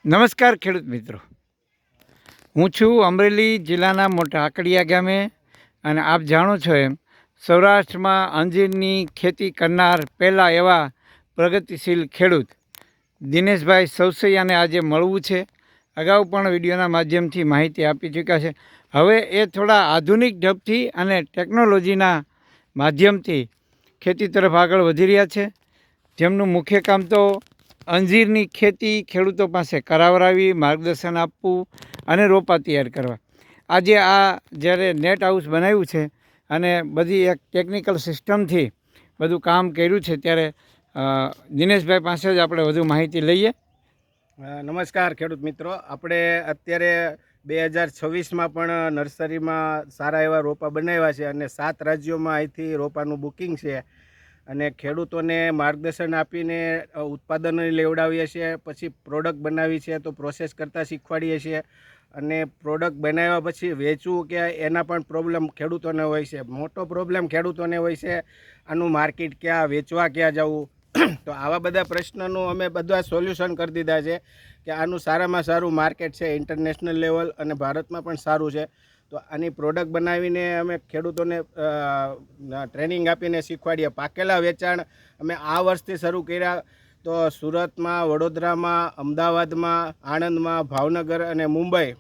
નમસ્કાર ખેડૂત મિત્રો, હું છું અમરેલી જિલ્લાના મોટા આકડિયા ગામે અને આપ જાણો છો એમ સૌરાષ્ટ્રમાં અંજીરની ખેતી કરનાર પહેલાં એવા પ્રગતિશીલ ખેડૂત દિનેશભાઈ સૌસૈયાને આજે મળવું છે. અગાઉ પણ વિડીયોના માધ્યમથી માહિતી આપી ચૂક્યા છે. હવે એ થોડા આધુનિક ઢબથી અને ટેકનોલોજીના માધ્યમથી ખેતી તરફ આગળ વધી રહ્યા છે, જેમનું મુખ્ય કામ તો અંજીરની ખેતી ખેડૂતો પાસે કરાવરાવી, માર્ગદર્શન આપવું અને રોપા તૈયાર કરવા. આજે આ જ્યારે નેટ હાઉસ બનાવ્યું છે અને બધી એક ટેકનિકલ સિસ્ટમથી બધું કામ કર્યું છે, ત્યારે દિનેશભાઈ પાસે જ આપણે વધુ માહિતી લઈએ. નમસ્કાર ખેડૂત મિત્રો, આપણે અત્યારે 2026માં પણ નર્સરીમાં સારા એવા રોપા બનાવ્યા છે અને 7 રાજ્યોમાં અહીંથી રોપાનું બુકિંગ છે અને ખેડૂતોને માર્ગદર્શન આપીને ઉત્પાદનો લેવડાવીએ છીએ. પછી પ્રોડક્ટ બનાવી છે તો પ્રોસેસ કરતાં શીખવાડીએ છીએ અને પ્રોડક્ટ બનાવ્યા પછી વેચવું કે એના પણ પ્રોબ્લેમ ખેડૂતોને હોય છે. મોટો પ્રોબ્લેમ ખેડૂતોને હોય છે આનું માર્કેટ ક્યાં, વેચવા ક્યાં જવું. તો આવા બધા પ્રશ્નનું અમે બધા સોલ્યુશન કરી દીધા છે કે આનું સારામાં સારું માર્કેટ છે ઇન્ટરનેશનલ લેવલ અને ભારતમાં પણ સારું છે. તો આની પ્રોડક્ટ બનાવીને અમે ખેડૂતોને ટ્રેનિંગ આપીને શીખવાડીએ. પાકેલા વેચાણ અમે આ વર્ષથી શરૂ કર્યા. તો સુરતમાં, વડોદરામાં, અમદાવાદમાં, આણંદમાં, ભાવનગર અને મુંબઈ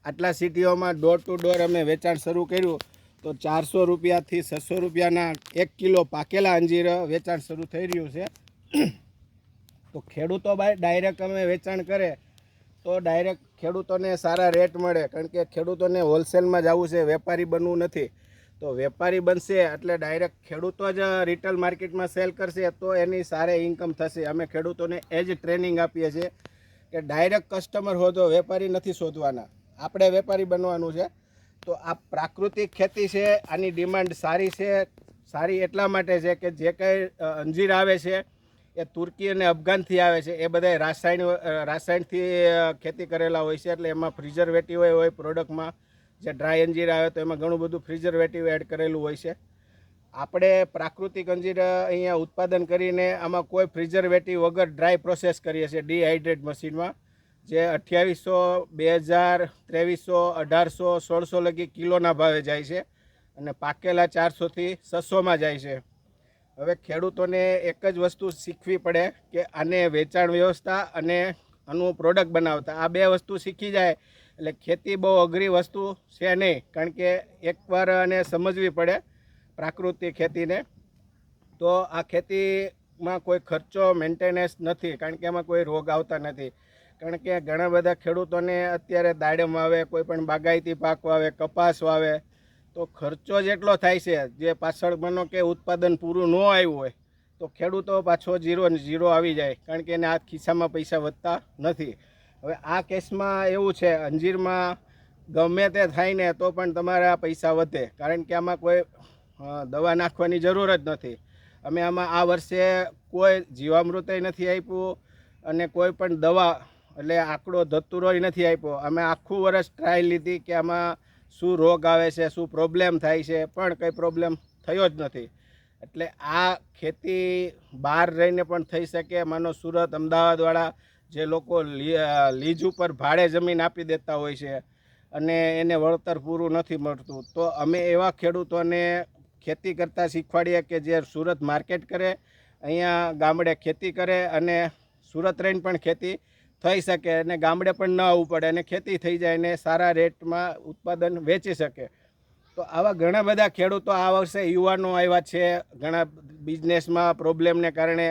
આટલા સિટીઓમાં ડોર ટુ ડોર અમે વેચાણ શરૂ કર્યું. તો 400 રૂપિયાથી 600 રૂપિયાના 1 કિલો પાકેલા અંજીર વેચાણ શરૂ થઈ રહ્યું છે. તો ખેડૂતો ડાયરેક્ટ અમે વેચાણ કરે તો ડાયરેક્ટ ખેડૂતોને સારા રેટ મળે, કારણ કે ખેડૂતોને હોલસેલમાં જવું છે, વેપારી બનવું નથી. તો વેપારી બનશે એટલે ડાયરેક્ટ ખેડૂતો જ રિટેલ માર્કેટમાં સેલ કરશે તો એની સારી ઇન્કમ થશે. અમે ખેડૂતોને એ જ ટ્રેનિંગ આપીએ છીએ કે ડાયરેક્ટ કસ્ટમર હોધો, વેપારી નથી શોધવાના, આપણે વેપારી બનવાનું છે. તો આ પ્રાકૃતિક ખેતી છે, આની ડિમાન્ડ સારી છે. સારી એટલા માટે છે કે જે કંઈ અંજીર આવે છે એ તુર્કી અને અફઘાનથી આવે છે. એ બધા રાસાયણથી ખેતી કરેલા હોય છે, એટલે એમાં પ્રિઝર્વેટિવ હોય પ્રોડક્ટમાં. જે ડ્રાય અંજીર આવે તો એમાં ઘણું બધું પ્રિઝર્વેટિવ એડ કરેલું હોય છે. આપણે પ્રાકૃતિક અંજીર અહીંયા ઉત્પાદન કરીને આમાં કોઈ પ્રિઝર્વેટિવ વગર ડ્રાય પ્રોસેસ કરીએ છીએ ડિહાઇડ્રેટ મશીનમાં, જે 2800, 2000, 2300, 1800, 1600 લગી કિલોના ભાવે જાય છે અને પાકેલા 400થી 600માં જાય છે. હવે ખેડૂતોને એક જ વસ્તુ શીખવી પડે કે આને વેચાણ વ્યવસ્થા અને આનું પ્રોડક્ટ બનાવતા, આ 2 વસ્તુ શીખી જાય એટલે ખેતી બહુ અઘરી વસ્તુ છે નહીં. કારણ કે એકવાર આને સમજવી પડે પ્રાકૃતિક ખેતીને. તો આ ખેતીમાં કોઈ ખર્ચો, મેન્ટેનન્સ નથી, કારણ કે એમાં કોઈ રોગ આવતા નથી. કારણ કે ઘણા બધા ખેડૂતોને અત્યારે દાડમ વાવે, કોઈ પણ બાગાયતી પાક વાવે, કપાસ વાવે, તો ખર્ચો જેટલો થાય છે, જે પાછળ માનો કે ઉત્પાદન પૂરું ન આવ્યું હોય તો ખેડૂતો પાછો ઝીરો આવી જાય, કારણ કે એને આ ખિસ્સામાં પૈસા વધતા નથી. હવે આ કેસમાં એવું છે, અંજીરમાં ગમે તે થાય ને તો પણ તમારા પૈસા વધે, કારણ કે આમાં કોઈ દવા નાખવાની જરૂર જ નથી. અમે આમાં આ વર્ષે કોઈ જીવામૃતય નથી આપ્યું અને કોઈ પણ દવા એટલે આંકડો ધતુરોય નથી આપ્યો. અમે આખું વર્ષ ટ્રાયલ લીધી કે આમાં શું રોગ આવે છે, શું પ્રોબ્લેમ થાય છે, પણ કંઈ પ્રોબ્લેમ થયો જ નથી. એટલે આ ખેતી બહાર રહીને પણ થઈ શકે. માનો સુરત, અમદાવાદવાળા જે લોકો લીઝ ઉપર ભાડે જમીન આપી દેતા હોય છે અને એને વળતર પૂરું નથી મળતું, તો અમે એવા ખેડૂતોને ખેતી કરતાં શીખવાડીએ કે જે સુરત માર્કેટ કરે, અહીંયા ગામડે ખેતી કરે અને સુરત રહીને પણ ખેતી થઈ શકે અને ગામડે પણ ન આવવું પડે અને ખેતી થઈ જાય અને સારા રેટમાં ઉત્પાદન વેચી શકે. તો આવા ઘણા બધા ખેડૂતો આ વર્ષે યુવાનો આવ્યા છે, ઘણા બિઝનેસમાં પ્રોબ્લેમને કારણે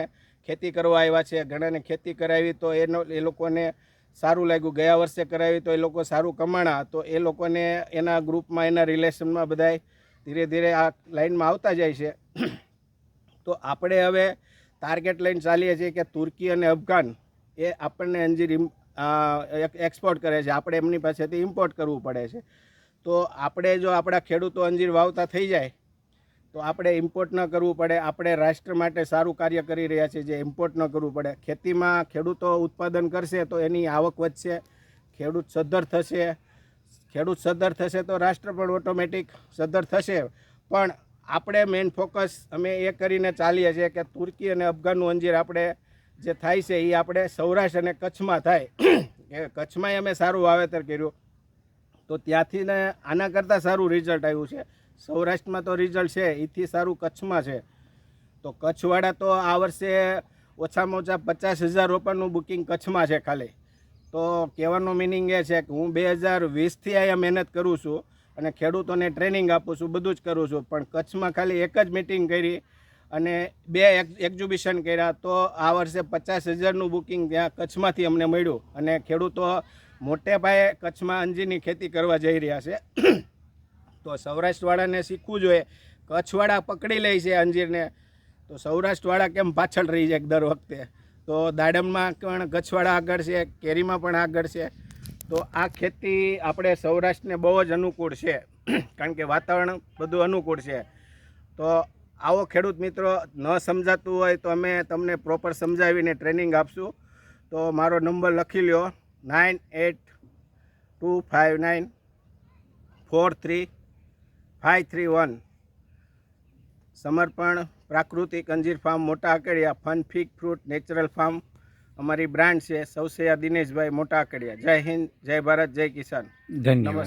ખેતી કરવા આવ્યા છે. ઘણાને ખેતી કરાવી તો એ લોકોને સારું લાગ્યું, ગયા વર્ષે કરાવી તો એ લોકો સારું કમાણા, તો એ લોકોને એના ગ્રુપમાં, એના રિલેશનમાં બધાય ધીરે ધીરે આ લાઈનમાં આવતા જાય છે. તો આપણે હવે ટાર્ગેટ લઈને ચાલીએ છીએ કે તુર્કી અને અફઘાન એ આપણને અંજીર એક્સપોર્ટ કરે છે, આપણે એમની પાસેથી ઇમ્પોર્ટ કરવું પડે છે. તો આપણે જો આપણા ખેડૂતો અંજીર વાવતા થઈ જાય તો આપણે ઇમ્પોર્ટ ન કરવું પડે. આપણે રાષ્ટ્ર માટે સારું કાર્ય કરી રહ્યા છીએ, જે ઇમ્પોર્ટ ન કરવું પડે. ખેતીમાં ખેડૂતો ઉત્પાદન કરશે તો એની આવક વધશે, ખેડૂત સદ્ધર થશે તો રાષ્ટ્ર પણ ઓટોમેટિક સદ્ધર થશે. પણ આપણે મેઇન ફોકસ અમે એ કરીને ચાલીએ છીએ કે તુર્કી અને અફઘાનનું અંજીર આપણે જે થાય છે એ આપણે સૌરાષ્ટ્ર અને કચ્છમાં થાય. કે કચ્છમાંય અમે સારું વાવેતર કર્યું, તો ત્યાંથી ને આના કરતાં સારું રિઝલ્ટ આવ્યું છે. સૌરાષ્ટ્રમાં તો રિઝલ્ટ છે, એથી સારું કચ્છમાં છે. તો કચ્છવાળા તો આ વર્ષે ઓછામાં ઓછા 50,000 રોપાનું બુકિંગ કચ્છમાં છે ખાલી. તો કહેવાનો મિનિંગ એ છે કે હું 2020થી અહીંયા મહેનત કરું છું અને ખેડૂતોને ટ્રેનિંગ આપું છું, બધું જ કરું છું, પણ કચ્છમાં ખાલી એક જ મિટિંગ કરી અને 2 એક્ઝિબિશન કર્યા, તો આ વર્ષે 50,000નું બુકિંગ ત્યાં કચ્છમાંથી અમને મળ્યું. અને ખેડૂતો મોટે પાયે કચ્છમાં અંજીરની ખેતી કરવા જઈ રહ્યા છે. તો સૌરાષ્ટ્રવાળાને શીખવું જોઈએ. કચ્છવાળા પકડી લે છે અંજીરને, તો સૌરાષ્ટ્રવાળા કેમ પાછળ રહી જાય દર વખતે. તો દાડમમાં પણ કચ્છવાળા આગળ છે, કેરીમાં પણ આગળ છે. તો આ ખેતી આપણે સૌરાષ્ટ્રને બહુ જ અનુકૂળ છે, કારણ કે વાતાવરણ બધું અનુકૂળ છે. તો આવો ખેડૂત મિત્રો, ન સમજાતું હોય તો અમે તમને પ્રોપર સમજાવીને ટ્રેનિંગ આપશું. તો મારો નંબર લખી લ્યો, 9825943531. સમર્પણ પ્રાકૃતિક અંજીર ફાર્મ મોટા આકડિયા, fun fig fruit natural farm અમારી બ્રાન્ડ છે. સૌસૈયા દિનેશભાઈ મોટા આકડિયા. જય હિન્દ, જય ભારત, જય કિસાન. ધન્યવાદ.